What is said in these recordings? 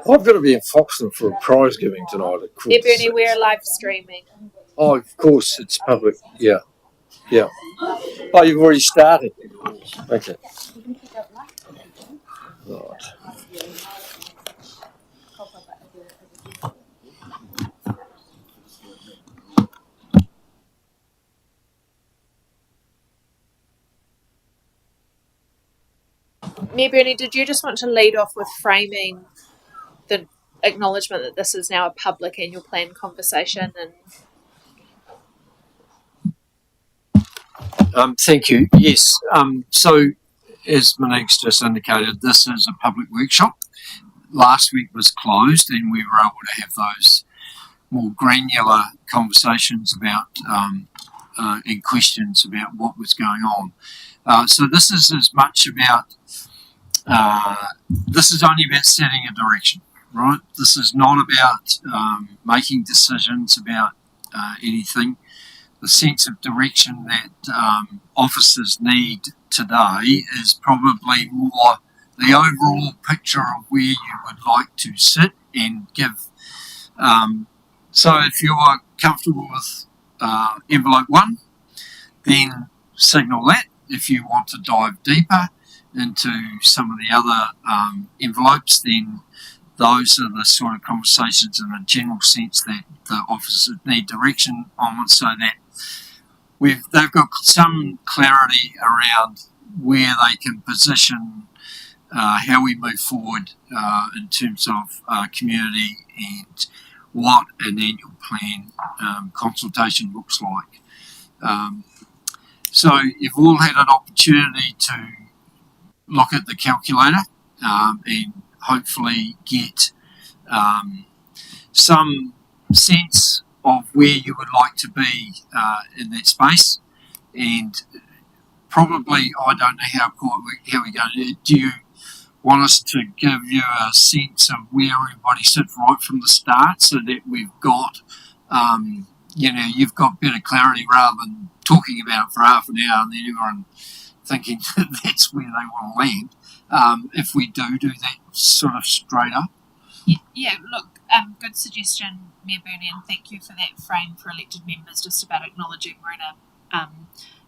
I've got to be in Foxton for a prize giving tonight at quarter. Yeah, Bernie, we're live streaming. Oh, of course, it's public. Yeah. Oh, you've already started. Okay. Right. Mayor Bernie, did you just want to lead off with framing the acknowledgement that this is now a public annual plan conversation? And Thank you. Yes. So, as Monique's just indicated, this is a public workshop. Last week was closed, and we were able to have those more granular conversations about and questions about what was going on. So this is as much about. This is only about setting a direction, right? This is not about making decisions about anything. The sense of direction that officers need today is probably more the overall picture of where you would like to sit and give. So if you're comfortable with envelope 1, then signal that. If you want to dive deeper into some of the other envelopes, then those are the sort of conversations in a general sense that the officers need direction on, so that they've got some clarity around where they can position how we move forward in terms of community and what an annual plan consultation looks like. So you've all had an opportunity to look at the calculator and hopefully get some sense of where you would like to be in that space. And probably, I don't know how we're going to do. You want us to give you a sense of where everybody sits right from the start, so that we've got, you've got better clarity, rather than talking about it for half an hour and then everyone thinking that that's where they want to land. If we do that sort of straight up. Yeah, look, good suggestion, Mayor Bernie, and thank you for that frame for elected members, just about acknowledging we're in a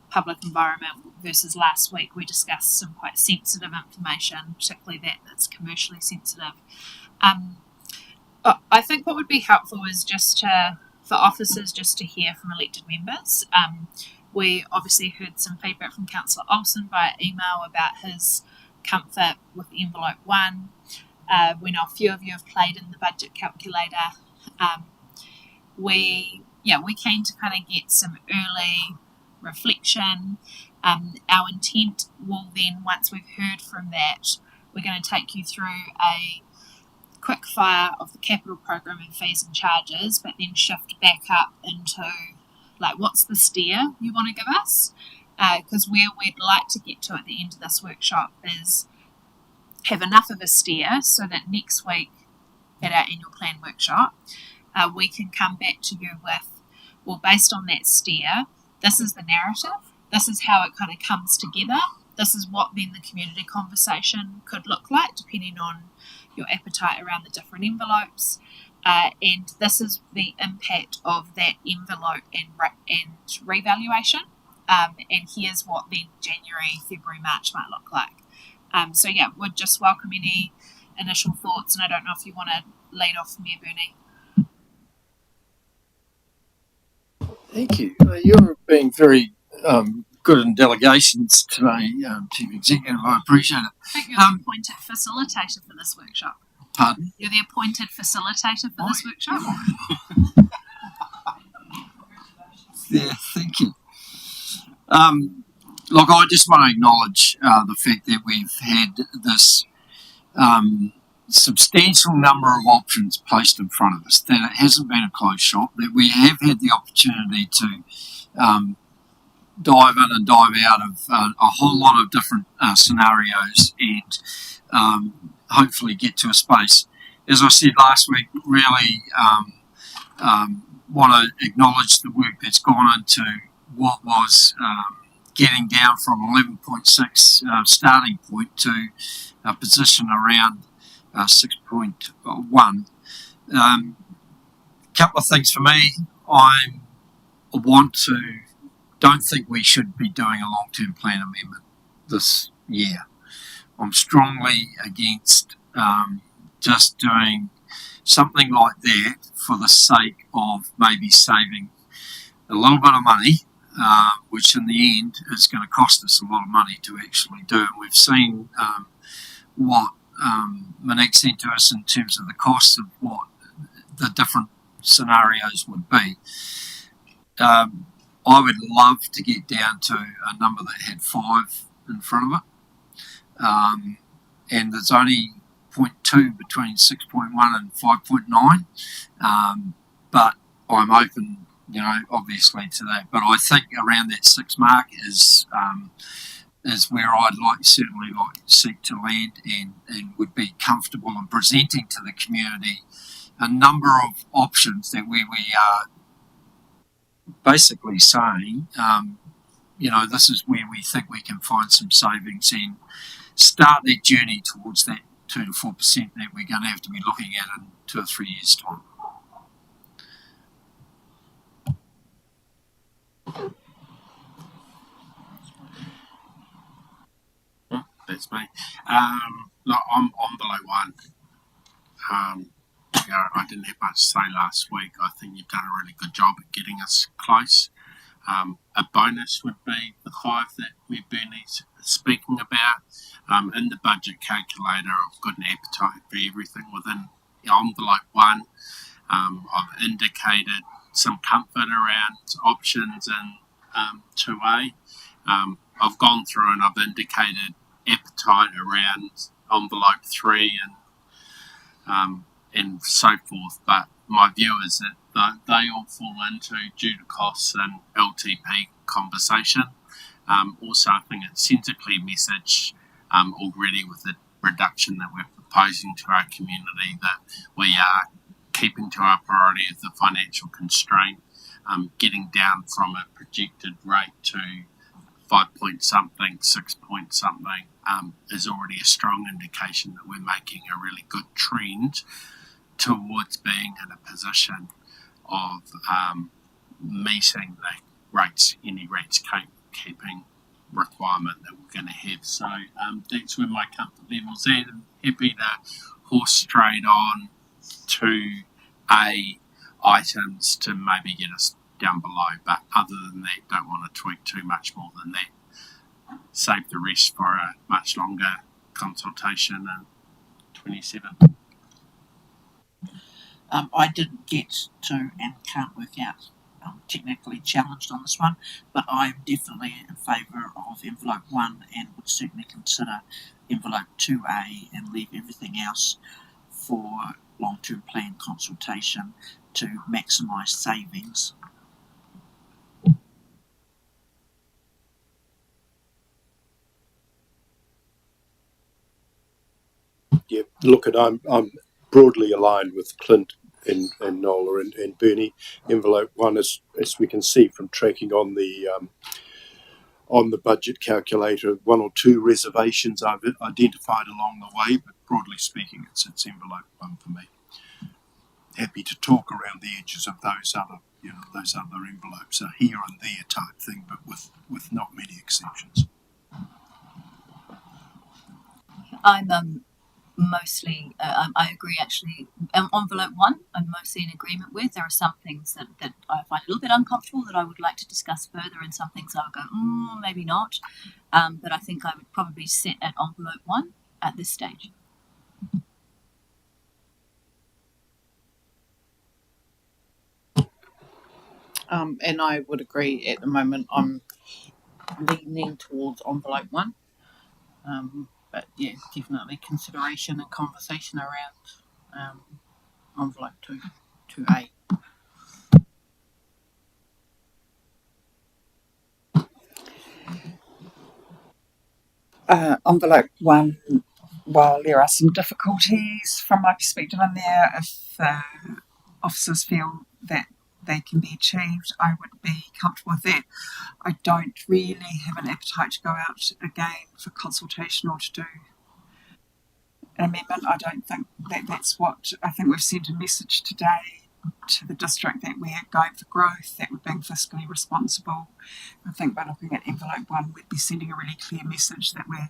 public environment versus last week we discussed some quite sensitive information, particularly that's commercially sensitive. I think what would be helpful is just for officers just to hear from elected members. We obviously heard some feedback from Councillor Olsen via email about his comfort with envelope 1. We know a few of you have played in the budget calculator. We're keen to kind of get some early reflection. Our intent will then, once we've heard from that, we're going to take you through a quick fire of the capital program and fees and charges, but then shift back up into what's the steer you want to give us? Because where we'd like to get to at the end of this workshop is have enough of a steer so that next week at our annual plan workshop, we can come back to you with, well, based on that steer, this is the narrative, this is how it kind of comes together, this is what then the community conversation could look like, depending on your appetite around the different envelopes. And this is the impact of that envelope and revaluation. And here's what then January, February, March might look like. Would just welcome any initial thoughts. And I don't know if you want to lead off, Mayor Bernie. Thank you. You're being very good in delegations today, Chief Executive. I appreciate it. I think you're the appointed facilitator for this workshop. Pardon? You're the appointed facilitator for this workshop. Yeah, thank you. Look, I just want to acknowledge the fact that we've had this substantial number of options placed in front of us, that it hasn't been a closed shop, that we have had the opportunity to dive in and dive out of a whole lot of different scenarios and hopefully get to a space. As I said last week, really want to acknowledge the work that's gone into what was getting down from 11.6 starting point to a position around 6.1. Couple of things for me. Don't think we should be doing a long-term plan amendment this year. I'm strongly against just doing something like that for the sake of maybe saving a little bit of money, which in the end is going to cost us a lot of money to actually do. And we've seen what Monique sent to us in terms of the costs of what the different scenarios would be. I would love to get down to a number that had 5 in front of it. And there's only 0.2 between 6.1 and 5.9. But I'm open, obviously to that. But I think around that 6 mark is where I'd certainly seek to land and would be comfortable in presenting to the community a number of options that where we are basically saying, this is where we think we can find some savings and start that journey towards that 2 to 4% that we're going to have to be looking at in 2 or 3 years' time. That's me. Look, I'm below 1. I didn't have much to say last week. I think you've done a really good job at getting us close. A bonus would be the 5 that we've been speaking about. In the budget calculator, I've got an appetite for everything within the envelope 1. I've indicated some comfort around options in 2A. I've gone through and I've indicated appetite around envelope 3 and so forth, but my view is that they all fall into due to costs and LTP conversation. Also, I think it sends a clear message already with the reduction that we're proposing to our community that we are keeping to our priority of the financial constraint, getting down from a projected rate to 5 point something, 6 point something is already a strong indication that we're making a really good trend towards being in a position of meeting the any rates keeping requirement that we're going to have. So that's where my comfort level's at. I'm happy to horse straight on to A items to maybe get us down below, but other than that, don't want to tweak too much more than that. Save the rest for a much longer consultation in 27. I didn't get to and can't work out. I'm technically challenged on this one, but I'm definitely in favour of envelope 1 and would certainly consider envelope 2A and leave everything else for long-term plan consultation to maximise savings. Yeah, look, and I'm broadly aligned with Clint and Nola and Bernie. Envelope 1, as we can see from tracking on the budget calculator, 1 or 2 reservations I've identified along the way, but broadly speaking, it's envelope 1 for me. Happy to talk around the edges of those other envelopes, a here and there type thing, but with not many exceptions. I'm mostly, I agree actually. Envelope 1, I'm mostly in agreement with. There are some things that I find a little bit uncomfortable that I would like to discuss further, and some things I would go, maybe not. But I think I would probably sit at envelope 1 at this stage. And I would agree at the moment. I'm leaning towards envelope 1. But yeah, definitely consideration and conversation around envelope 2A. Envelope 1, while there are some difficulties from my perspective in there, if officers feel that they can be achieved, I would be comfortable with that. I don't really have an appetite to go out again for consultation or to do an amendment. I don't think that's what, I think we've sent a message today to the district that we are going for growth, that we're being fiscally responsible. I think by looking at envelope 1, we'd be sending a really clear message that we're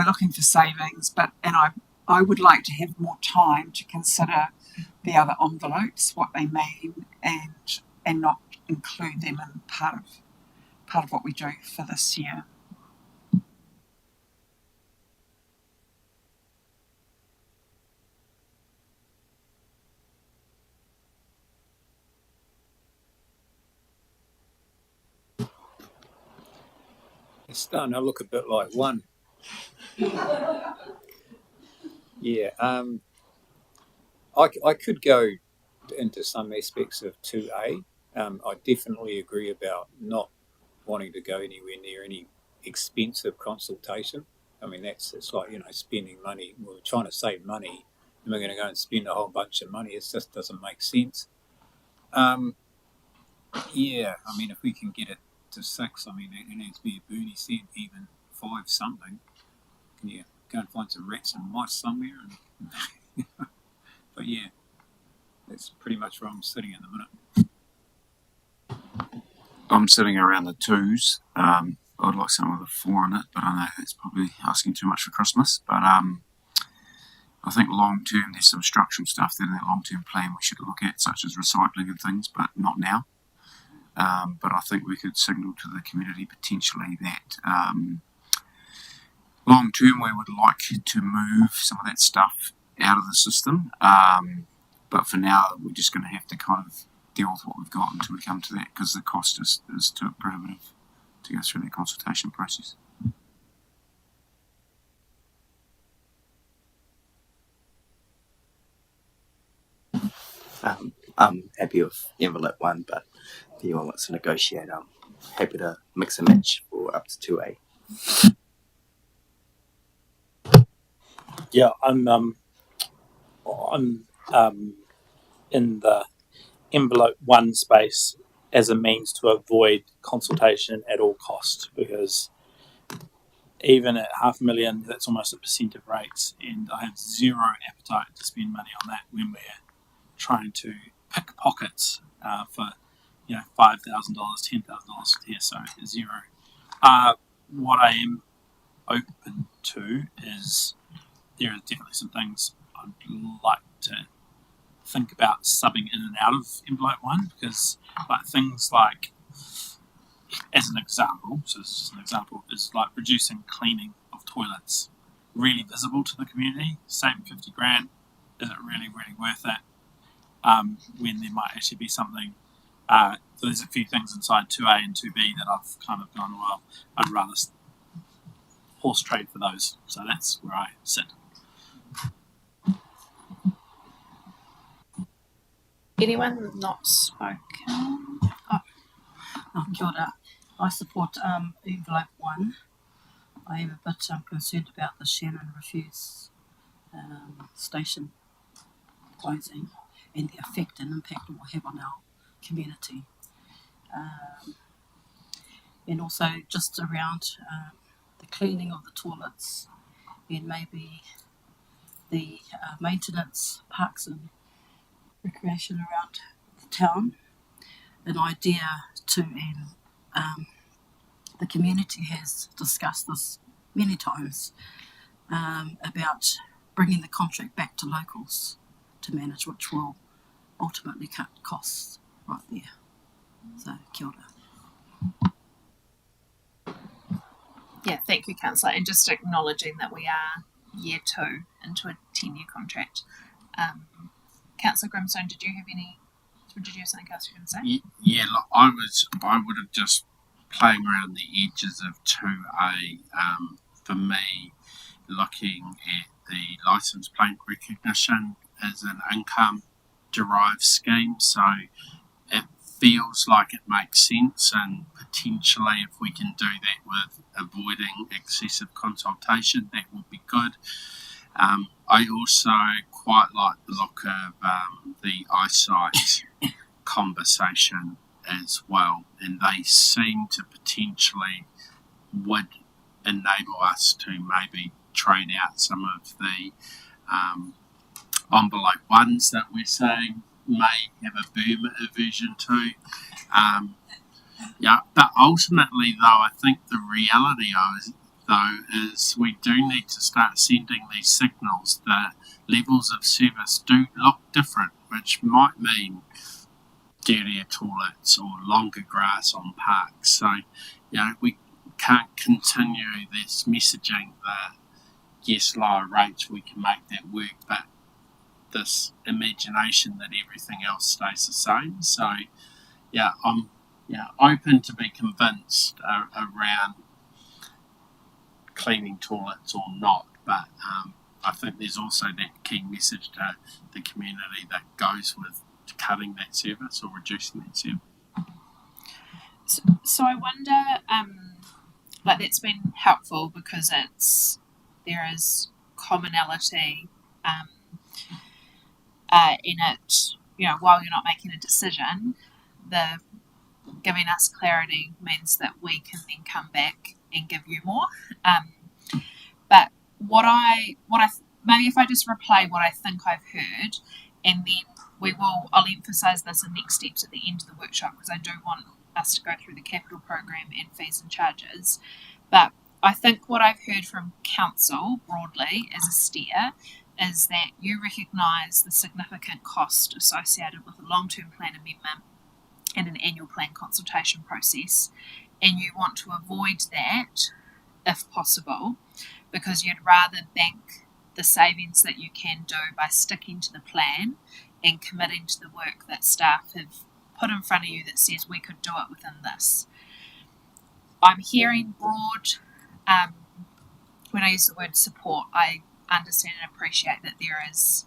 looking for savings, and I would like to have more time to consider the other envelopes, what they mean, and not include them in part of what we do for this year. It's starting to look a bit like 1. Yeah, I could go into some aspects of 2A. I definitely agree about not wanting to go anywhere near any expensive consultation. I mean, it's like, spending money. We're trying to save money, and we're going to go and spend a whole bunch of money. It just doesn't make sense. Yeah, I mean, if we can get it to 6, I mean, it needs to be a Bernie said, even 5 something. Can you go and find some rats and mice somewhere? And but yeah, that's pretty much where I'm sitting at the minute. I'm sitting around the 2s. I'd like some of the 4 in it, but I know that's probably asking too much for Christmas. But I think long term, there's some structural stuff that in that long term plan we should look at, such as recycling and things, but not now. But I think we could signal to the community potentially that long term we would like to move some of that stuff out of the system. But for now, we're just going to have to kind of deal with what we've got until we come to that, because the cost is too prohibitive to go through that consultation process. I'm happy with envelope 1, but if anyone wants to negotiate, I'm happy to mix and match for up to 2A. Yeah, I'm in the envelope 1 space as a means to avoid consultation at all cost, because even at $500,000, that's almost 1% of rates, and I have zero appetite to spend money on that when we're trying to pick pockets for $5,000, $10,000 here, so zero. What I am open to is there are definitely some things I'd like to think about subbing in and out of envelope 1, because things like, as an example, so this is just an example, is like reducing cleaning of toilets, really visible to the community, saving $50,000. Is it really, really worth it? When there might actually be something. So there's a few things inside 2A and 2B that I've kind of gone, well, I'd rather horse trade for those. So that's where I sit. Anyone not spoken? Kia ora. I support envelope 1. I am a bit concerned about the Shannon Refuse station closing and the effect and impact it will have on our community. And also just around the cleaning of the toilets and maybe the maintenance, parks and recreation around the town. An idea to, and the community has discussed this many times, about bringing the contract back to locals to manage, which will ultimately cut costs right there. So, kia ora. Yeah, thank you, Councillor. And just acknowledging that we are year 2 into a 10-year contract. Councillor Grimstone, did you have something else you can say? Yeah, look, I would have just playing around the edges of 2A. For me, looking at the licence plate recognition as an income derived scheme, so it feels like it makes sense, and potentially if we can do that with avoiding excessive consultation, that would be good. I also quite like the look of the eyesight conversation as well, and they seem to potentially would enable us to maybe trade out some of the envelope ones that we're saying may have a boom aversion to. But ultimately, though, I think the reality is we do need to start sending these signals that levels of service do look different, which might mean dirtier toilets or longer grass on parks. So, we can't continue this messaging that, yes, lower rates, we can make that work, but this imagination that everything else stays the same. So, I'm open to be convinced around cleaning toilets or not, but I think there's also that key message to the community that goes with cutting that service or reducing that service. So I wonder, that's been helpful because there is commonality in it. While you're not making a decision, the giving us clarity means that we can then come back and give you more. But maybe if I just replay what I think I've heard, and then I'll emphasise this in next steps at the end of the workshop, because I do want us to go through the capital program and fees and charges. But I think what I've heard from council broadly as a steer is that you recognise the significant cost associated with a long-term plan amendment and an annual plan consultation process, and you want to avoid that if possible, because you'd rather bank the savings that you can do by sticking to the plan and committing to the work that staff have put in front of you that says we could do it within this. I'm hearing broad, when I use the word support, I understand and appreciate that there is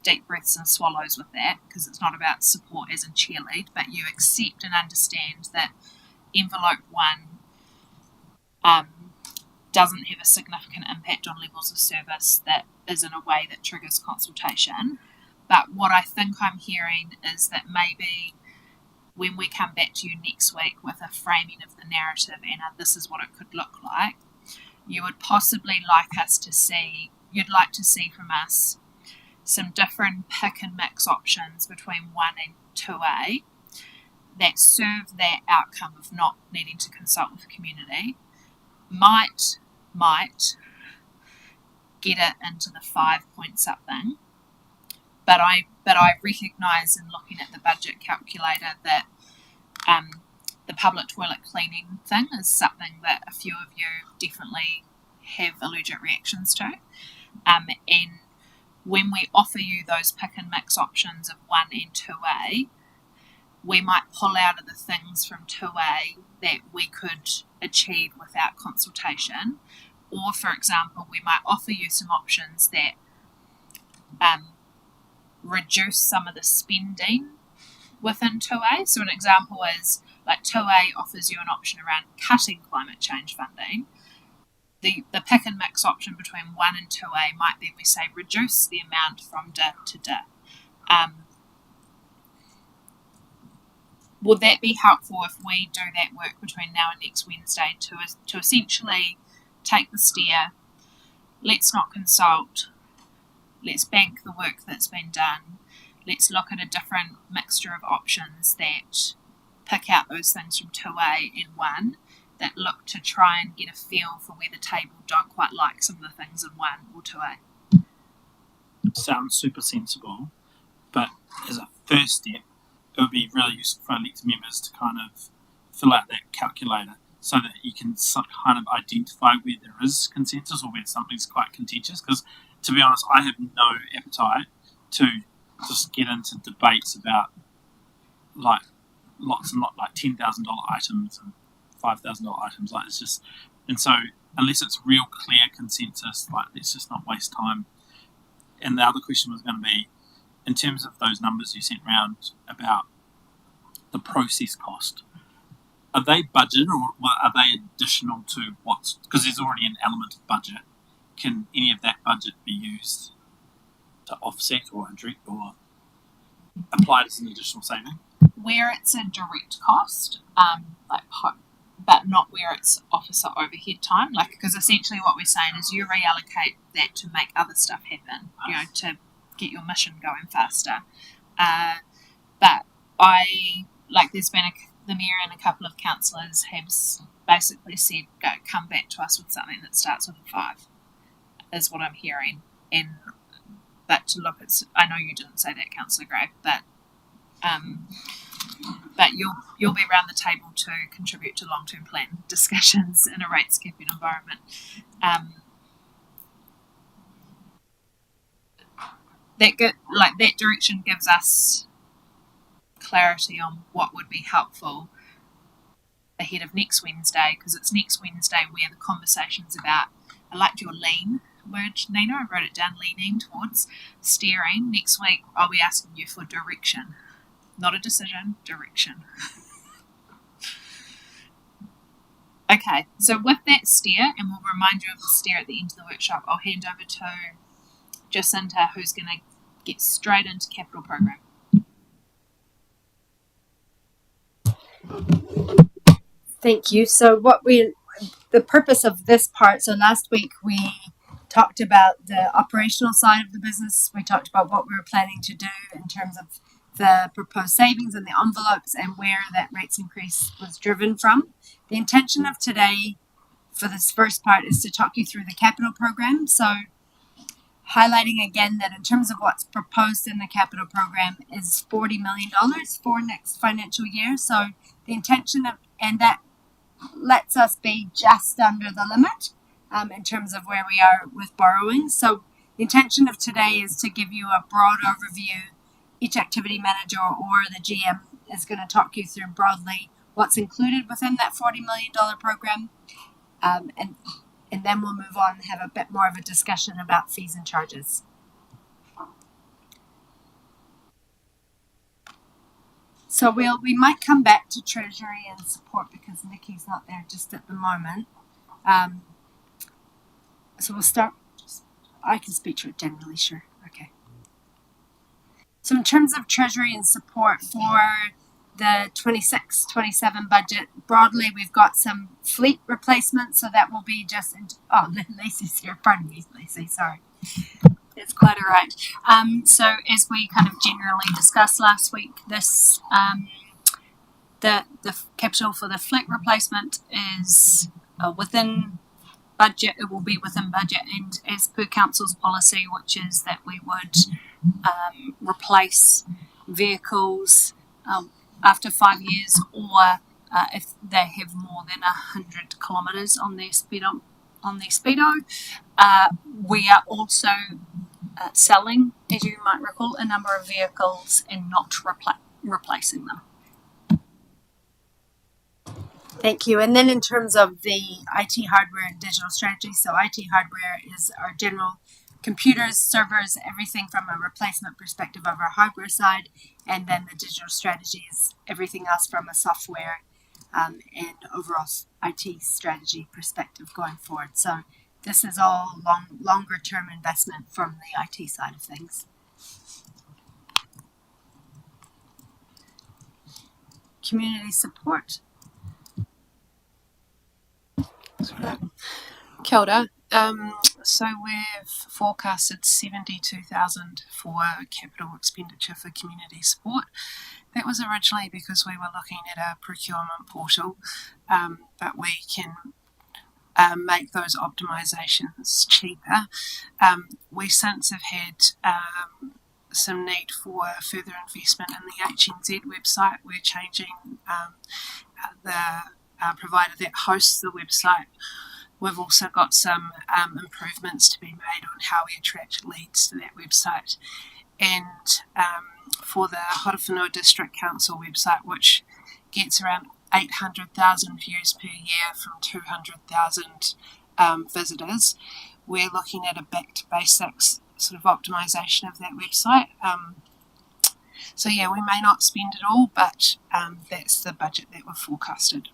deep breaths and swallows with that, because it's not about support as in cheerlead, but you accept and understand that envelope 1 doesn't have a significant impact on levels of service that is in a way that triggers consultation. But what I think I'm hearing is that maybe when we come back to you next week with a framing of the narrative and this is what it could look like, you would possibly you'd like to see from us some different pick and mix options between 1 and 2A that serve that outcome of not needing to consult with the community, might get it into the 5 point something. But I recognise in looking at the budget calculator that the public toilet cleaning thing is something that a few of you definitely have allergic reactions to. And when we offer you those pick and mix options of 1 and 2A, we might pull out of the things from 2A that we could achieve without consultation. Or, for example, we might offer you some options that reduce some of the spending within 2A. So an example is, like, 2A offers you an option around cutting climate change funding. The pick and mix option between 1 and 2A might be, we say, reduce the amount from D to D. Would that be helpful if we do that work between now and next Wednesday to essentially take the steer, let's not consult, let's bank the work that's been done, let's look at a different mixture of options that pick out those things from 2A and 1 that look to try and get a feel for where the table don't quite like some of the things in 1 or 2A. Sounds super sensible, but as a first step, it would be really useful for elected members to kind of fill out that calculator so that you can kind of identify where there is consensus or where something's quite contentious. Because, to be honest, I have no appetite to just get into debates about like lots and lots, like $10,000 items and $5,000 items. Like, it's just, and so unless it's real clear consensus, like, let's just not waste time. And the other question was going to be, in terms of those numbers you sent around about the process cost, are they budget or are they additional to what's, because there's already an element of budget, can any of that budget be used to offset or direct or? applied as an additional saving? Where it's a direct cost, but not where it's officer overhead time. Like, because essentially what we're saying is you reallocate that to make other stuff happen, to get your mission going faster. But there's been the mayor and a couple of councillors have basically said, come back to us with something that starts with a 5, is what I'm hearing. But to look at, I know you didn't say that, Councillor Gray, but you'll be around the table to contribute to long-term plan discussions in a rate-skipping environment. That direction gives us clarity on what would be helpful ahead of next Wednesday, because it's next Wednesday where the conversation's about, I liked your lean word, Nina, I wrote it down, leaning towards steering. Next week I'll be asking you for direction, not a decision, direction. Okay, so with that steer, and we'll remind you of the steer at the end of the workshop, I'll hand over to Jacinta, who's going to get straight into capital program. Thank you. So the purpose of this part, so last week we talked about the operational side of the business. We talked about what we were planning to do in terms of the proposed savings and the envelopes and where that rates increase was driven from. The intention of today for this first part is to talk you through the capital program. So highlighting again that in terms of what's proposed in the capital program is $40 million for next financial year. So the intention and that lets us be just under the limit in terms of where we are with borrowing. So the intention of today is to give you a broad overview. Each activity manager or the GM is going to talk you through broadly what's included within that $40 million program. And then we'll move on and have a bit more of a discussion about fees and charges. So we might come back to Treasury and support because Nikki's not there just at the moment. So we'll start. I can speak to it generally, sure. Okay. So in terms of Treasury and support for the 26-27 budget, broadly we've got some fleet replacements, so that will be just Lacey's here, pardon me Lacey, sorry, it's quite all right. So as we kind of generally discussed last week, this the capital for the fleet replacement is within budget. It will be within budget, and as per council's policy, which is that we would replace vehicles after 5 years, or if they have more than 100 kilometres on their speedo. We are also selling, as you might recall, a number of vehicles and not replacing them. Thank you. And then in terms of the IT hardware and digital strategy, so IT hardware is our general computers, servers, everything from a replacement perspective of our hardware side, and then the digital strategy is everything else from a software and overall IT strategy perspective going forward. So this is all longer term investment from the IT side of things. Community support. Kia ora. So we've forecasted 72,000 for capital expenditure for community support. That was originally because we were looking at a procurement portal, but we can make those optimisations cheaper. We since have had some need for further investment in the HNZ website. We're changing the provider that hosts the website. We've also got some improvements to be made on how we attract leads to that website. And for the Horowhenua District Council website, which gets around 800,000 views per year from 200,000 visitors, we're looking at a back to basics sort of optimisation of that website. So yeah, we may not spend it all, but that's the budget that we've forecasted.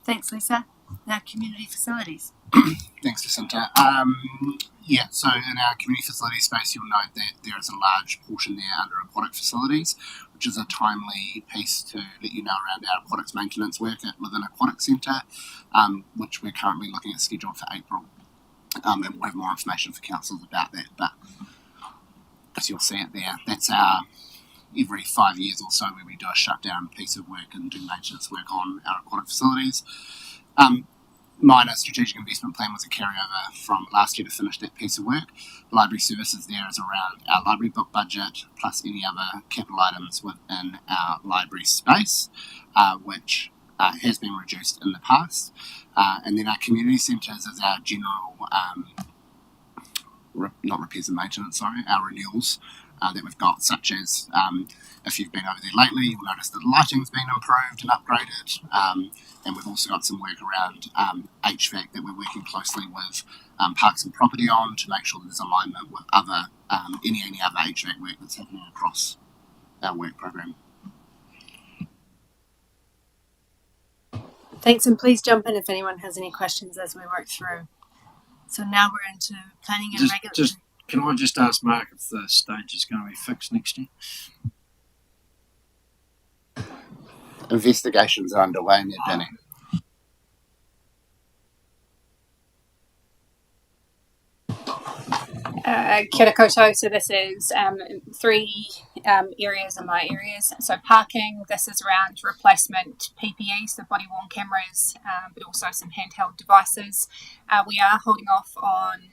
Thanks, Lisa. Now, community facilities. Thanks, Jacinta. Yeah, so in our community facility space, you'll note that there is a large portion there under aquatic facilities, which is a timely piece to let you know around our aquatics maintenance work at Levin Aquatic Centre, which we're currently looking at scheduled for April. And we'll have more information for councils about that, but as you'll see it there, that's our every 5 years or so where we do a shutdown piece of work and do maintenance work on our aquatic facilities. Minor strategic investment plan was a carryover from last year to finish that piece of work. Library services there is around our library book budget plus any other capital items within our library space, which has been reduced in the past. And then our community centres is our general, not repairs and maintenance, our renewals that we've got, such as if you've been over there lately, you'll notice that the lighting's been improved and upgraded, and we've also got some work around HVAC that we're working closely with Parks and Property on to make sure that there's alignment with other any other HVAC work that's happening across our work program. Thanks, and please jump in if anyone has any questions as we work through. So now we're into planning and regulatory. Can I just ask Mark if the stage is going to be fixed next year? Investigations are underway in there, Danny. Kia ora koutou. So this is three areas in my areas. So parking, this is around replacement PPE, so body worn cameras, but also some handheld devices. We are holding off on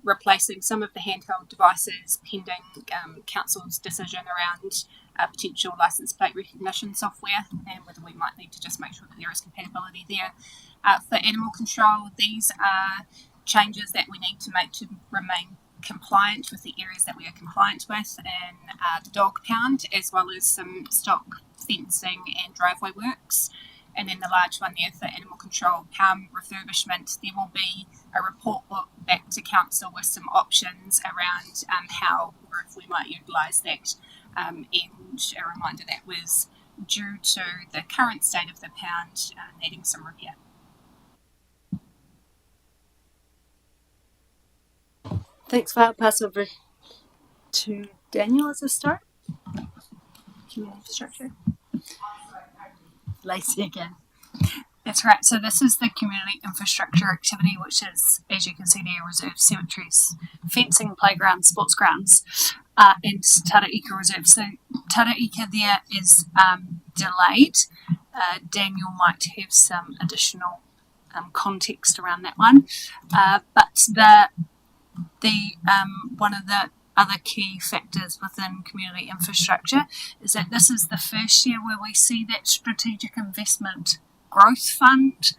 replacing some of the handheld devices pending council's decision around potential licence plate recognition software and whether we might need to just make sure that there is compatibility there. For animal control, these are changes that we need to make to remain compliant with the areas that we are compliant with in the dog pound, as well as some stock fencing and driveway works. And then the large one there for animal control pound refurbishment, there will be a report book back to council with some options around how or if we might utilise that, and a reminder that was due to the current state of the pound needing some repair. Thanks for that. I'll pass over to Daniel as a start. Community infrastructure. Lacey again. That's right. So this is the community infrastructure activity, which is, as you can see there, reserves, cemeteries, fencing, playgrounds, sports grounds, and Tara Ika Reserve. So Tara Ika there is delayed. Daniel might have some additional context around that one. But the one of the other key factors within community infrastructure is that this is the first year where we see that strategic investment growth fund,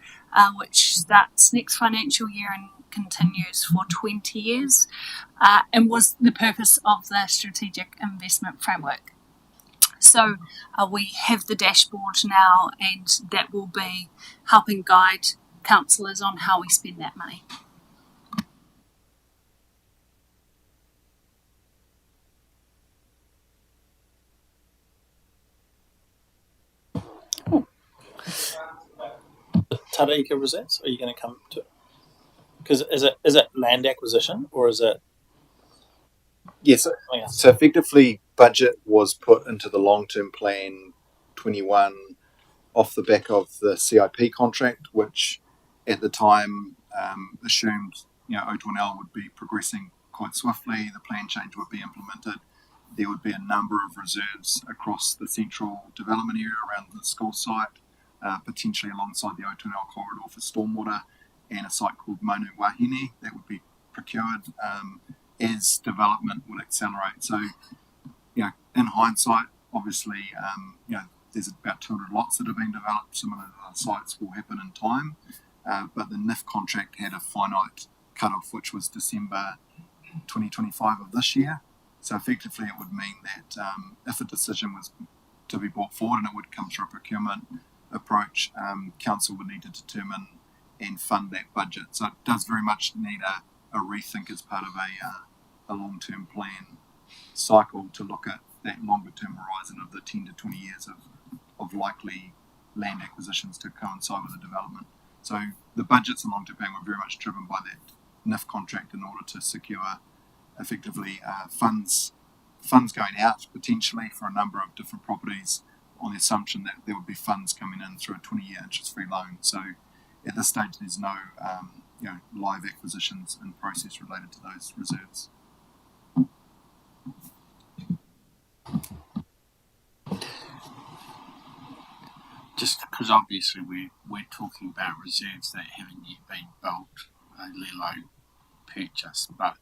which starts next financial year and continues for 20 years, and was the purpose of the strategic investment framework. So we have the dashboard now, and that will be helping guide councillors on how we spend that money. Tara Ika Reserves, are you going to come to it? Because is it land acquisition or is it? Yes. So effectively, budget was put into the long-term plan 21 off the back of the CIP contract, which at the time assumed O2L would be progressing quite swiftly. The plan change would be implemented. There would be a number of reserves across the central development area around the school site, potentially alongside the O2L corridor for stormwater, and a site called Monu Wahine that would be procured as development would accelerate. So, in hindsight, obviously, there's about 200 lots that have been developed. Some of the sites will happen in time, but the NIF contract had a finite cutoff, which was December 2025 of this year. So effectively, it would mean that if a decision was to be brought forward and it would come through a procurement approach, council would need to determine and fund that budget. So it does very much need a rethink as part of a long-term plan cycle to look at that longer-term horizon of the 10 to 20 years of likely land acquisitions to coincide with the development. So the budgets and long-term plan were very much driven by that NIF contract in order to secure effectively funds going out potentially for a number of different properties on the assumption that there would be funds coming in through a 20-year interest-free loan. So at this stage, there's no live acquisitions in process related to those reserves. Just because obviously we're talking about reserves that haven't yet been built, let alone purchased, but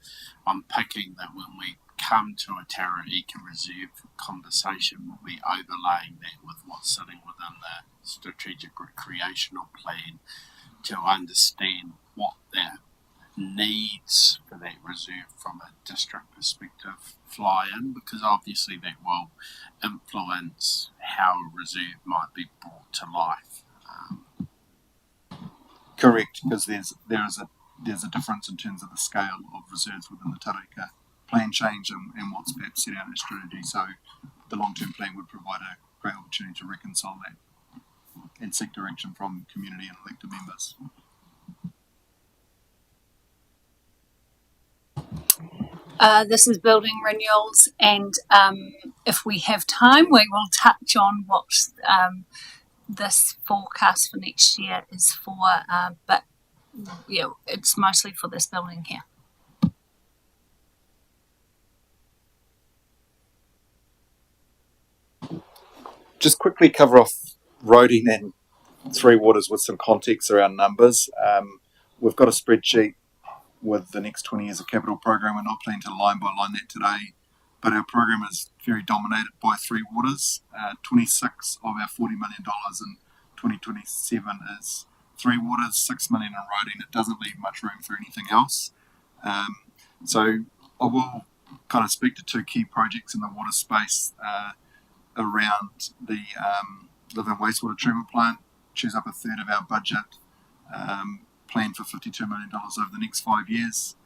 I'm picking that when we come to a Tara Eka Reserve conversation, we'll be overlaying that with what's sitting within the strategic recreational plan to understand what their needs for that reserve from a district perspective fly in, because obviously that will influence how a reserve might be brought to life. Correct, because there's a difference in terms of the scale of reserves within the Tareka plan change and what's perhaps set out in the strategy. So the long-term plan would provide a great opportunity to reconcile that and seek direction from community and elected members. This is building renewals, and if we have time, we will touch on what this forecast for next year is for, but yeah, it's mostly for this building here. Just quickly cover off roading and Three Waters with some context around numbers. We've got a spreadsheet with the next 20 years of capital program. We're not planning to line by line that today, but our program is very dominated by Three Waters. 26 of our $40 million in 2027 is Three Waters, 6 million in roading. It doesn't leave much room for anything else. So I will kind of speak to two key projects in the water space around the Levin wastewater treatment plant, which is up a third of our budget, planned for $52 million over the next 5 years.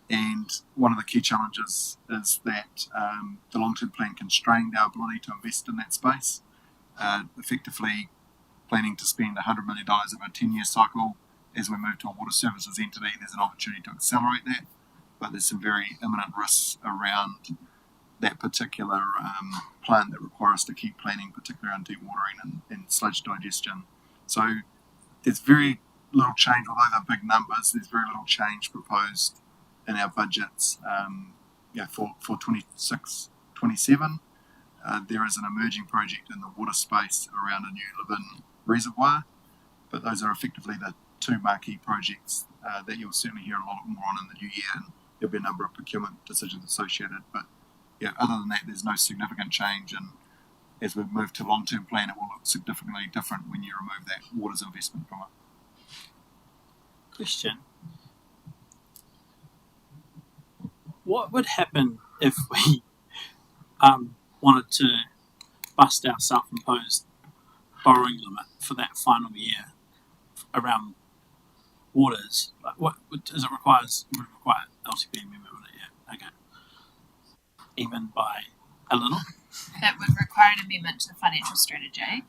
And one of the key challenges is that the long-term plan constrained our ability to invest in that space, effectively planning to spend $100 million over a 10-year cycle. As we move to a water services entity, there's an opportunity to accelerate that, but there's some very imminent risks around that particular plant that require us to keep planning, particularly around dewatering and sludge digestion. So there's very little change, although they're big numbers, there's very little change proposed in our budgets for 26, 27. There is an emerging project in the water space around a new Levin reservoir, but those are effectively the two marquee projects that you'll certainly hear a lot more on in the new year, and there'll be a number of procurement decisions associated. But yeah, other than that, there's no significant change, and as we move to long-term plan, it will look significantly different when you remove that waters investment from it. Question. What would happen if we wanted to bust our self-imposed borrowing limit for that final year around waters? Like, what does it require? Would it require LTP amendment? Yeah, okay. Even by a little? That would require an amendment to the financial strategy,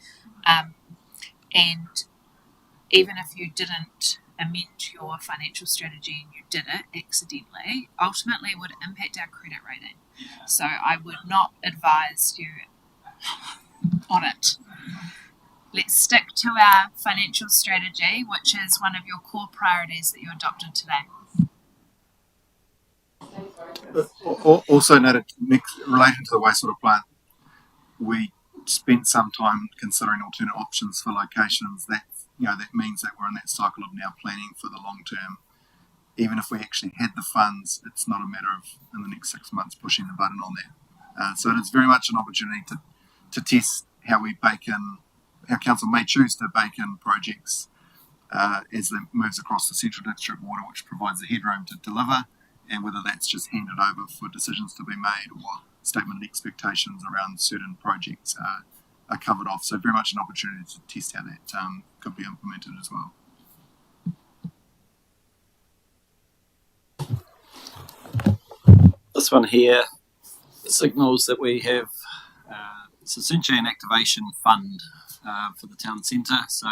and even if you didn't amend your financial strategy and you did it accidentally, ultimately it would impact our credit rating. So I would not advise you on it. Let's stick to our financial strategy, which is one of your core priorities that you adopted today. Also noted, relating to the wastewater plant, we spent some time considering alternate options for locations. That means that we're in that cycle of now planning for the long term. Even if we actually had the funds, it's not a matter of in the next 6 months pushing the button on that. So it is very much an opportunity to test how we bake in, how council may choose to bake in projects as it moves across the Central District Water, which provides the headroom to deliver, and whether that's just handed over for decisions to be made or statement of expectations around certain projects are covered off. So very much an opportunity to test how that could be implemented as well. This one here signals that we have, it's essentially an activation fund for the town centre. So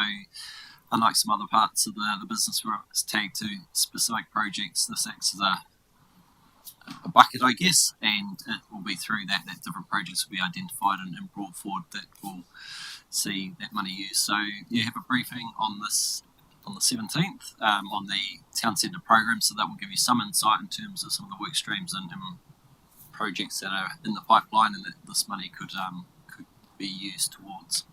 unlike some other parts of the business where it's tagged to specific projects, this acts as a bucket, I guess, and it will be through that different projects will be identified and brought forward that will see that money used. So you have a briefing on this on the 17th on the Town Centre program, so that will give you some insight in terms of some of the work streams and projects that are in the pipeline and that this money could be used towards.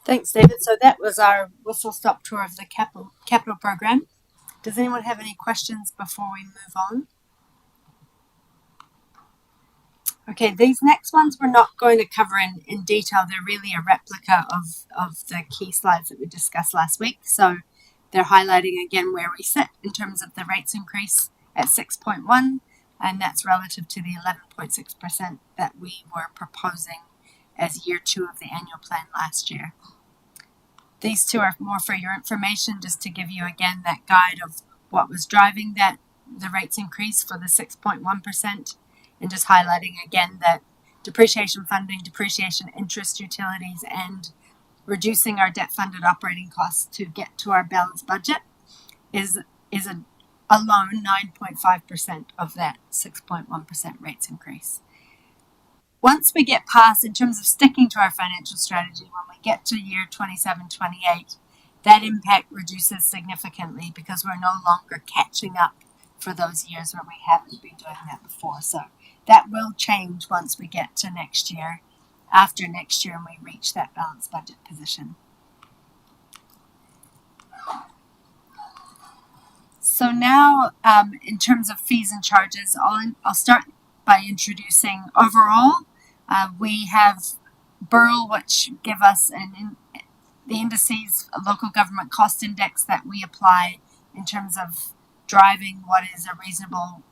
Thanks, David. So that was our whistle-stop tour of the capital program. Does anyone have any questions before we move on? Okay, these next ones we're not going to cover in detail. They're really a replica of the key slides that we discussed last week. So they're highlighting again where we sit in terms of the rates increase at 6.1, and that's relative to the 11.6% that we were proposing as year 2 of the annual plan last year. These two are more for your information, just to give you again that guide of what was driving the rates increase for the 6.1%, and just highlighting again that depreciation funding, depreciation interest utilities, and reducing our debt-funded operating costs to get to our balanced budget is alone 9.5% of that 6.1% rates increase. Once we get past, in terms of sticking to our financial strategy, when we get to year 27-28, that impact reduces significantly because we're no longer catching up for those years where we haven't been doing that before. So that will change once we get to next year, after next year, and we reach that balanced budget position. So now, in terms of fees and charges, I'll start by introducing overall. We have Burl, which give us the indices, a local government cost index that we apply in terms of driving what is a reasonable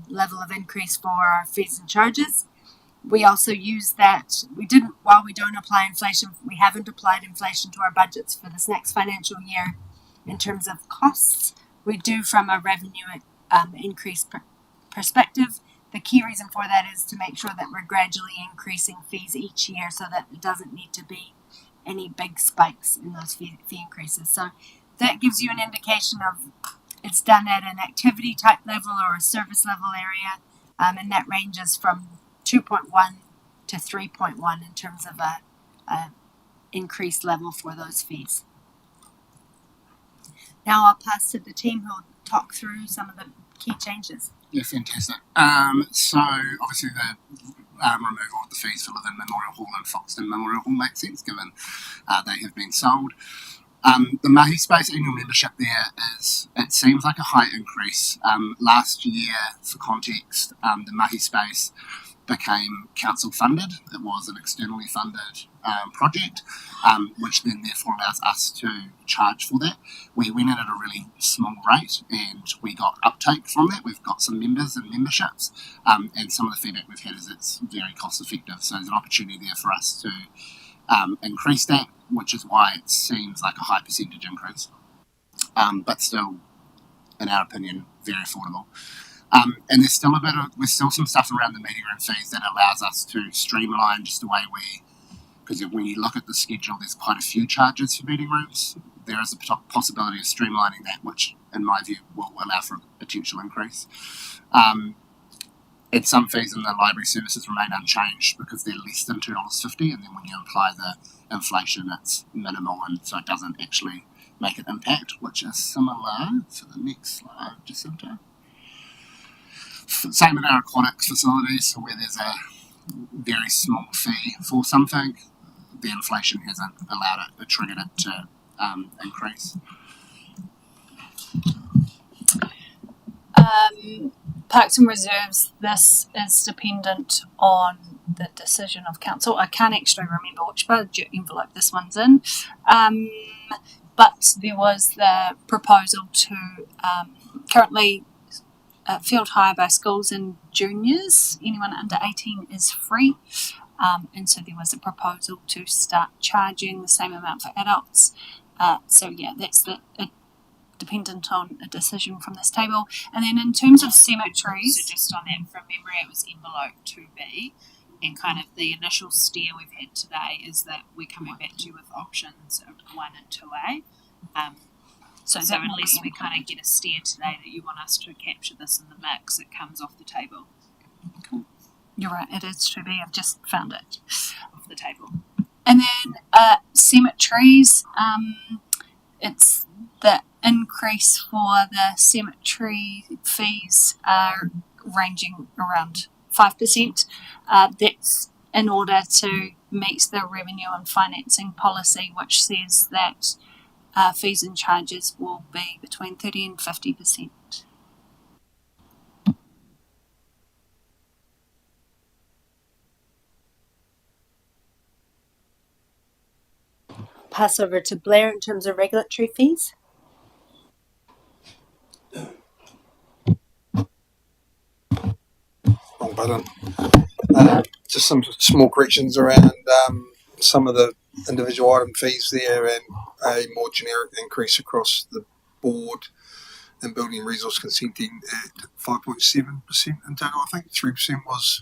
level of increase for our fees and charges. We also use that. While we don't apply inflation, we haven't applied inflation to our budgets for this next financial year in terms of costs. We do from a revenue increase perspective. The key reason for that is to make sure that we're gradually increasing fees each year so that it doesn't need to be any big spikes in those fee increases. So that gives you an indication of it's done at an activity type level or a service level area, and that ranges from 2.1 to 3.1 in terms of a increased level for those fees. Now I'll pass to the team who will talk through some of the key changes. Yeah, fantastic. So obviously the removal of the fees for Levin Memorial Hall and Foxton Memorial Hall makes sense given they have been sold. The Mahi Space annual membership there it seems like a high increase. Last year, for context, the Mahi Space became council funded. It was an externally funded project, which then therefore allows us to charge for that. We went in at a really small rate and we got uptake from that. We've got some members and memberships, and some of the feedback we've had is it's very cost effective. So there's an opportunity there for us to increase that, which is why it seems like a high percentage increase, but still, in our opinion, very affordable. And there's still some stuff around the meeting room fees that allows us to streamline just the way because when you look at the schedule, there's quite a few charges for meeting rooms. There is a possibility of streamlining that, which, in my view, will allow for a potential increase. And some fees in the library services remain unchanged because they're less than $2.50, and then when you apply the inflation, it's minimal, and so it doesn't actually make an impact, which is similar to the next slide, Jacinta. Same in our aquatics facilities, so where there's a very small fee for something, the inflation hasn't allowed it, triggered it to increase. Parks and Reserves, this is dependent on the decision of council. I can't actually remember which budget envelope this one's in, but there was the proposal to currently field hire by schools and juniors. Anyone under 18 is free, and so there was a proposal to start charging the same amount for adults. So yeah, that's dependent on a decision from this table. And then in terms of cemeteries, So just on that, from memory, it was envelope 2B, and kind of the initial steer we've had today is that we're coming back to you with options of 1 and 2A. So unless we kind of get a steer today that you want us to capture this in the mix, it comes off the table. You're right, it is 2B. I've just found it Off the table. And then cemeteries, it's the increase for the cemetery fees are ranging around 5%. That's in order to meet the revenue and financing policy, which says that fees and charges will be between 30 and 50%. Pass over to Blair in terms of regulatory fees. Wrong button. Just some small corrections around some of the individual item fees there, and a more generic increase across the board in building resource consenting at 5.7% in total. I think 3% was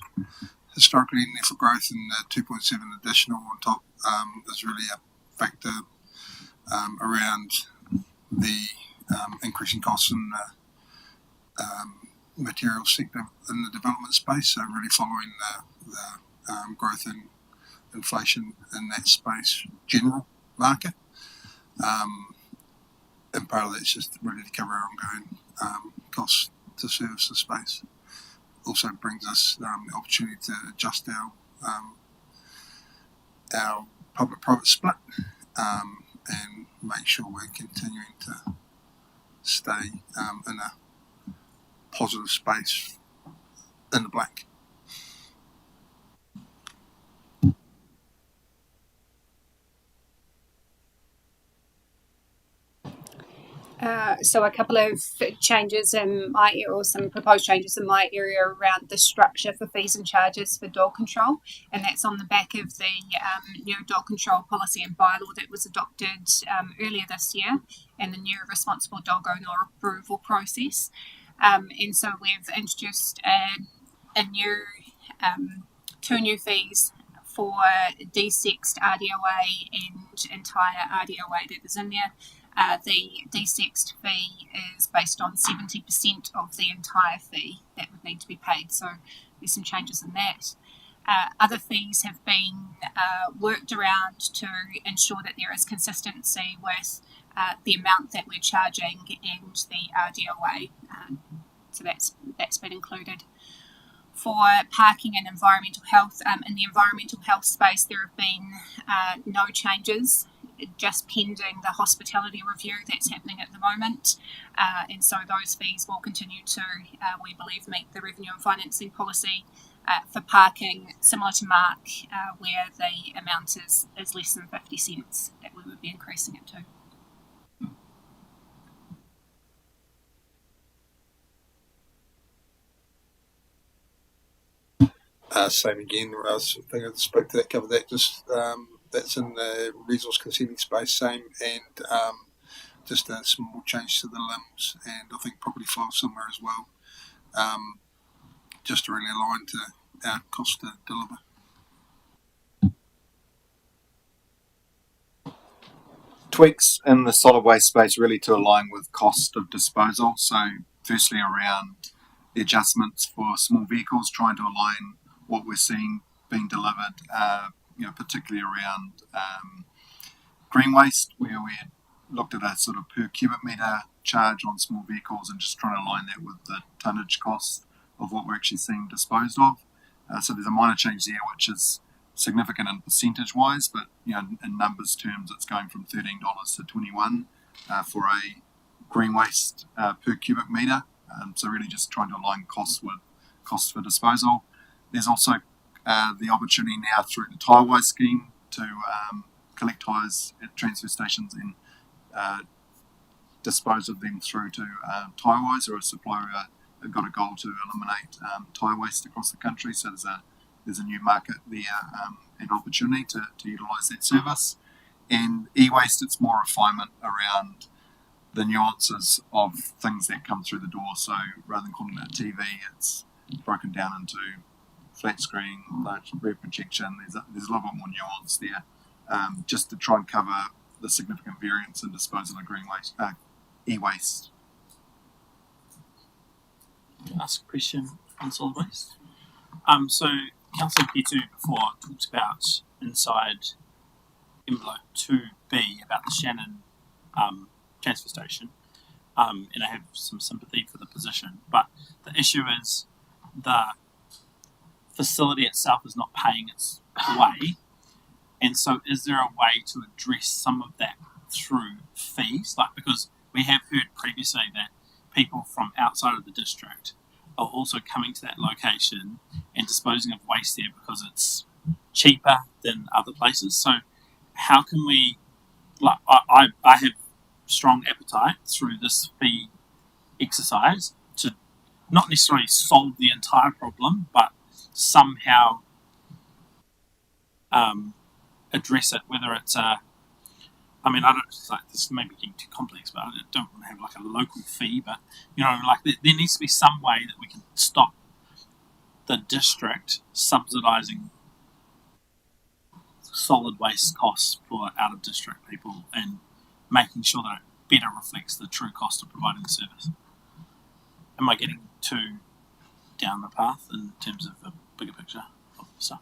historically net for growth, and 2.7 additional on top is really a factor around the increasing costs in the material sector in the development space. So really following the growth in inflation in that space, general market. And part of that's just really to cover our ongoing costs to service the space. Also brings us the opportunity to adjust our public-private split and make sure we're continuing to stay in a positive space in the black. So a couple of changes in my area, or some proposed changes in my area around the structure for fees and charges for dog control, and that's on the back of the new dog control policy and bylaw that was adopted earlier this year, and the new responsible dog owner approval process. And so we've introduced a new two new fees for desexed RDOA and entire RDOA that is in there. The desexed fee is based on 70% of the entire fee that would need to be paid, so there's some changes in that. Other fees have been worked around to ensure that there is consistency with the amount that we're charging and the RDOA, so that's been included. For parking and environmental health, in the environmental health space there have been no changes, just pending the hospitality review that's happening at the moment, and so those fees will continue to, we believe, meet the revenue and financing policy. For parking, similar to Mark, where the amount is less than 50 cents, that we would be increasing it to. Same again. I think I spoke to that, covered that. Just that's in the resource consenting space. Same, and just a small change to the limbs, and I think property file somewhere as well. Just to really align to our cost to deliver. Tweaks in the solid waste space really to align with cost of disposal. So firstly around the adjustments for small vehicles, trying to align what we're seeing being delivered, particularly around green waste, where we had looked at a sort of per cubic metre charge on small vehicles and just trying to align that with the tonnage cost of what we're actually seeing disposed of. So there's a minor change there, which is significant in percentage wise, but in numbers terms, it's going from $13 to $21 for a green waste per cubic metre. So really just trying to align costs with costs for disposal. There's also the opportunity now through the Taiwai scheme to collect tyres at transfer stations and dispose of them through to Taiwais, or a supplier who got a goal to eliminate tyre waste across the country. So there's a new market there, an opportunity to utilise that service. And e-waste, it's more refinement around the nuances of things that come through the door. So rather than calling it TV, it's broken down into flat screen, large rear projection. There's a little bit more nuance there, just to try and cover the significant variance in disposal of green waste, e-waste. Ask a question on solid waste. So Councillor Pitu before talked about inside envelope 2B about the Shannon transfer station, and I have some sympathy for the position, but the issue is the facility itself is not paying its way, and so is there a way to address some of that through fees? Like, because we have heard previously that people from outside of the district are also coming to that location and disposing of waste there because it's cheaper than other places. So how can we, like, I have strong appetite through this fee exercise to not necessarily solve the entire problem, but somehow address it, whether it's a, I mean, I don't, like, this may be getting too complex, but I don't want to have like a local fee, but, you know, like there needs to be some way that we can stop the district subsidising solid waste costs for out of district people and making sure that it better reflects the true cost of providing the service. Am I getting too down the path in terms of the bigger picture of stuff?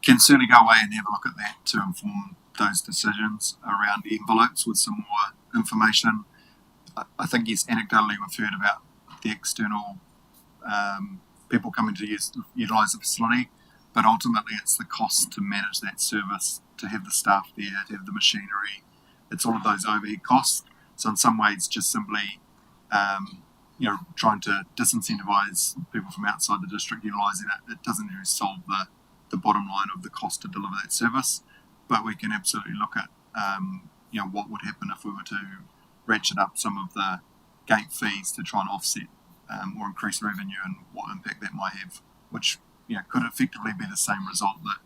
Can certainly go away and have a look at that to inform those decisions around envelopes with some more information. I think, yes, anecdotally we've heard about the external people coming to utilise the facility, but ultimately it's the cost to manage that service, to have the staff there, to have the machinery. It's all of those overhead costs. So in some ways, just simply trying to disincentivise people from outside the district utilising it doesn't really solve the bottom line of the cost to deliver that service. But we can absolutely look at what would happen if we were to ratchet up some of the gate fees to try and offset or increase revenue, and what impact that might have, which could effectively be the same result, that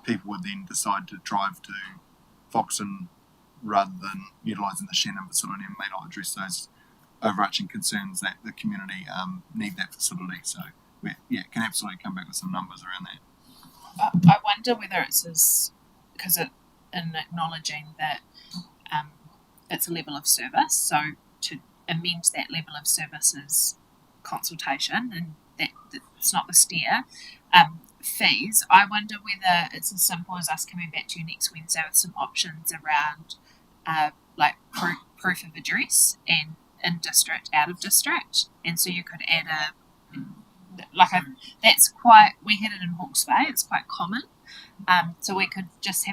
people would then decide to drive to Foxton rather than utilising the Shannon facility, and may not address those overarching concerns that the community need that facility. So we can absolutely come back with some numbers around that. I wonder whether it's because in acknowledging that it's a level of service, so to amend that level of service is consultation, and that it's not the steer. Fees, I wonder whether it's as simple as us coming back to you next Wednesday with some options around like proof of address and in district, out of district, and so you could add that's quite, we had it in Hawke's Bay, it's quite common, so we could just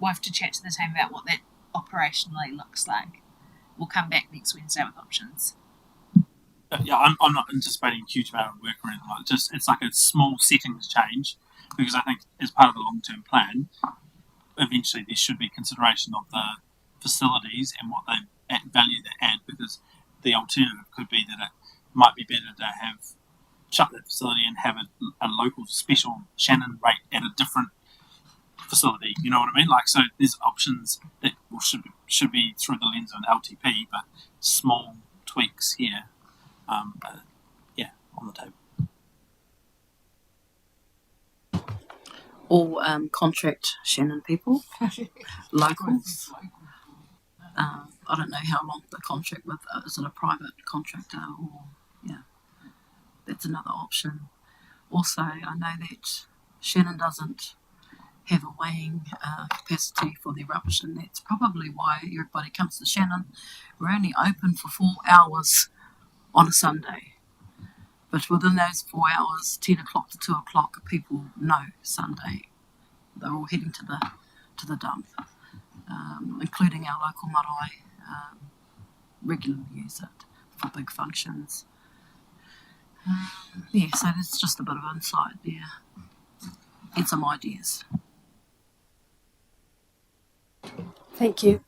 we'll have to chat to the team about what that operationally looks like. We'll come back next Wednesday with options. I'm not anticipating a huge amount of work or anything like that. Just, it's like a small settings change, because I think as part of the long-term plan, eventually there should be consideration of the facilities and what they value they add, because the alternative could be that it might be better to shut that facility and have a local special Shannon rate at a different facility. You know what I mean? Like, so there's options that should be through the lens of an LTP, but small tweaks here, on the table. All contract Shannon people, locals. I don't know how long the contract with, is it a private contractor or, that's another option. Also, I know that Shannon doesn't have a weighing capacity for their rubbish, and that's probably why everybody comes to Shannon. We're only open for 4 hours on a Sunday, but within those 4 hours, 10 o'clock to 2 o'clock, people know Sunday. They're all heading to the dump, including our local marae, regularly use it for big functions. So that's just a bit of insight there and some ideas. Thank you.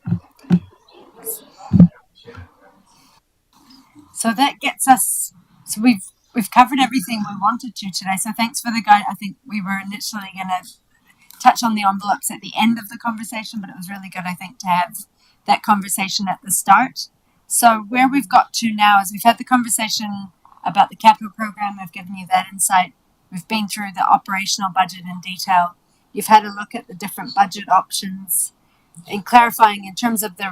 So that gets us. So we've covered everything we wanted to today. So thanks for the guide. I think we were literally going to touch on the envelopes at the end of the conversation, but it was really good, I think, to have that conversation at the start. So where we've got to now is we've had the conversation about the capital program. I've given you that insight. We've been through the operational budget in detail. You've had a look at the different budget options and clarifying in terms of the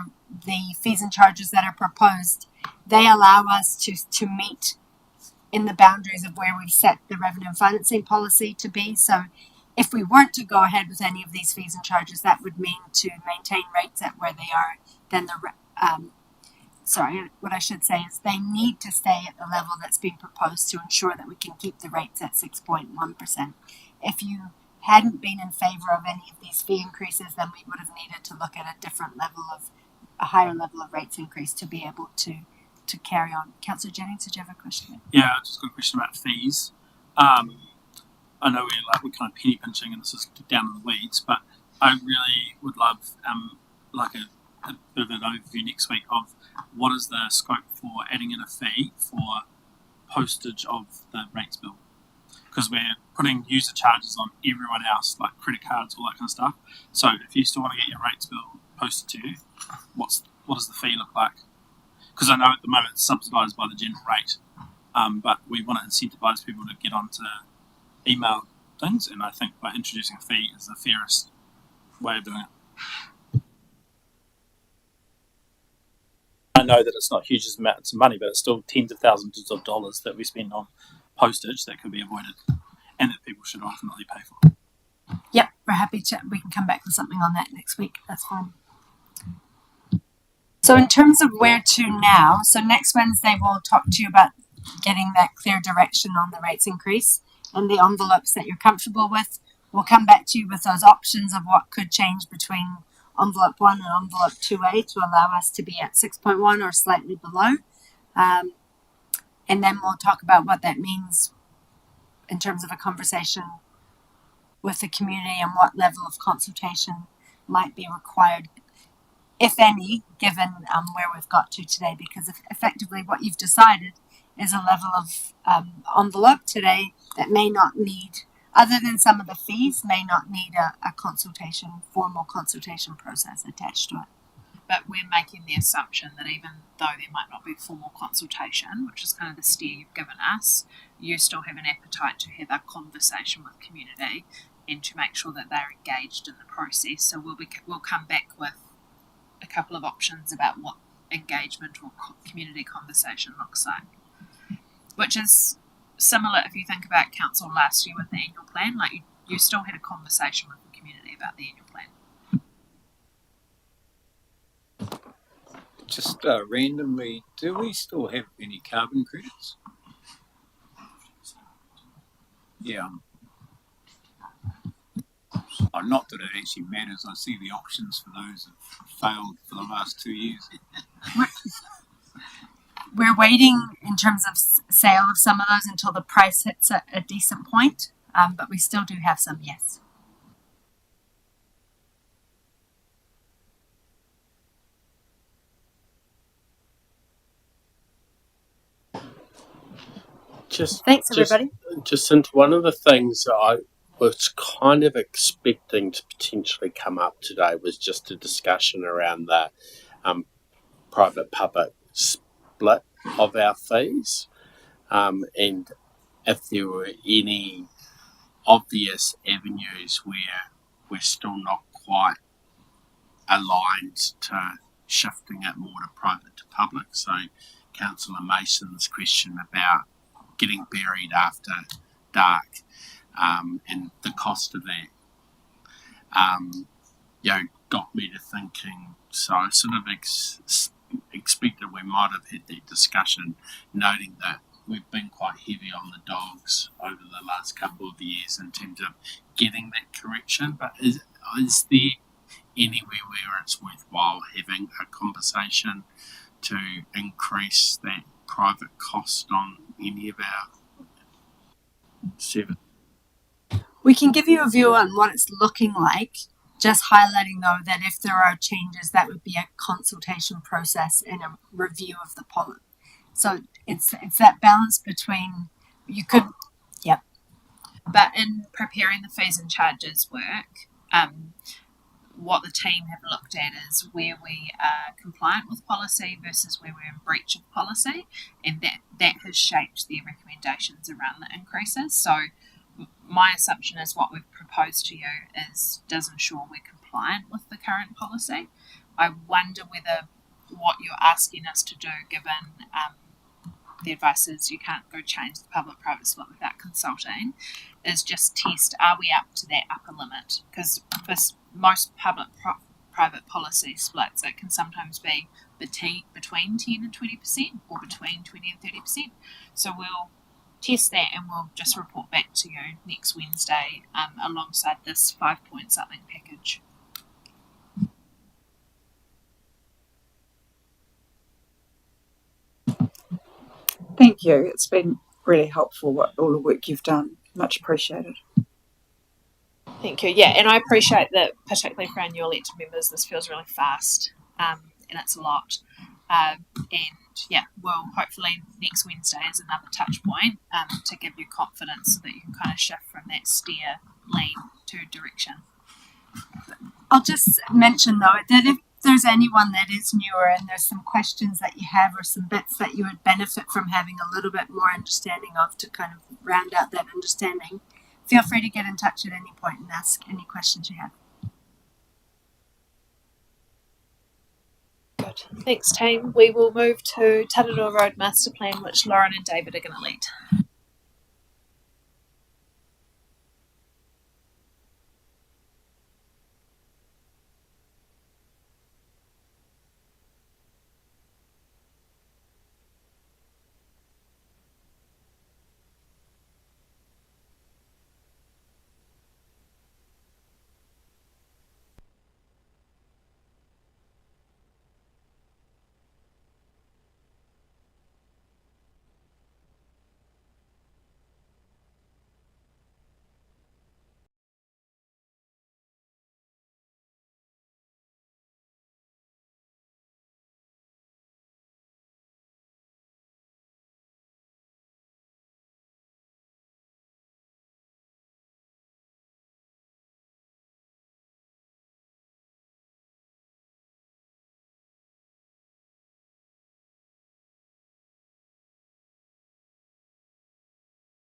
fees and charges that are proposed. They allow us to meet in the boundaries of where we've set the revenue and financing policy to be. So if we weren't to go ahead with any of these fees and charges, that would mean to maintain rates at where they are, then what I should say is they need to stay at the level that's being proposed to ensure that we can keep the rates at 6.1%. If you hadn't been in favour of any of these fee increases, then we would have needed to look at a higher level of rates increase to be able to carry on. Councillor Jennings, did you have a question? Yeah, I just got a question about fees. I know we're kind of penny pinching and this is down in the weeds, but I really would love a bit of an overview next week of what is the scope for adding in a fee for postage of the rates bill, because we're putting user charges on everyone else, like credit cards, all that kind of stuff. So if you still want to get your rates bill posted to you, what does the fee look like? Because I know at the moment it's subsidised by the general rate, but we want to incentivise people to get onto email things, and I think by introducing a fee is the fairest way of doing it. I know that it's not huge amounts of money, but it's still tens of thousands of dollars that we spend on postage that could be avoided and that people should ultimately pay for. Yep, we're happy to. We can come back with something on that next week. That's fine. So in terms of where to now, so next Wednesday we'll talk to you about getting that clear direction on the rates increase and the envelopes that you're comfortable with. We'll come back to you with those options of what could change between envelope 1 and envelope 2A to allow us to be at 6.1 or slightly below. And then we'll talk about what that means in terms of a conversation with the community and what level of consultation might be required, if any, given where we've got to today, because effectively what you've decided is a level of envelope today that may not need, other than some of the fees, may not need a formal consultation process attached to it. But we're making the assumption that even though there might not be formal consultation, which is kind of the steer you've given us, you still have an appetite to have a conversation with community and to make sure that they're engaged in the process. So we'll come back with a couple of options about what engagement or community conversation looks like, which is similar if you think about council last year with the annual plan. Like you still had a conversation with the community about the annual plan. Just randomly, do we still have any carbon credits? Yeah. Not that it actually matters. I see the options for those have failed for the last 2 years. We're waiting in terms of sale of some of those until the price hits a decent point, but we still do have some, yes. Thanks, everybody. Jacinta, one of the things that I was kind of expecting to potentially come up today was just a discussion around the private-public split of our fees, and if there were any obvious avenues where we're still not quite aligned to shifting it more to private to public. So Councillor Mason's question about getting buried after dark, and the cost of that, got me to thinking. So I sort of expected we might have had that discussion, noting that we've been quite heavy on the dogs over the last couple of years in terms of getting that correction. But is there anywhere where it's worthwhile having a conversation to increase that private cost on any of our service? We can give you a view on what it's looking like, just highlighting though that if there are changes, that would be a consultation process and a review of the policy. So it's that balance between yep. But in preparing the fees and charges work, what the team have looked at is where we are compliant with policy versus where we're in breach of policy, and that has shaped their recommendations around the increases. So my assumption is what we've proposed to you does ensure we're compliant with the current policy. I wonder whether what you're asking us to do, given the advice is you can't go change the public-private split without consulting, is just test, are we up to that upper limit? Because for most public-private policy splits, it can sometimes be between 10 and 20% or between 20 and 30%. So we'll test that and we'll just report back to you next Wednesday alongside this 5-point something package. Thank you. It's been really helpful, all the work you've done. Much appreciated. Thank you. Yeah, and I appreciate that, particularly for our new elected members, this feels really fast and it's a lot. And yeah, well, hopefully next Wednesday is another touch point to give you confidence so that you can kind of shift from that steer lean to direction. I'll just mention though that if there's anyone that is newer and there's some questions that you have or some bits that you would benefit from having a little bit more understanding of to kind of round out that understanding, feel free to get in touch at any point and ask any questions you have. Good. Thanks, team. We will move to Tararua Road Master Plan, which Lauren and David are going to lead.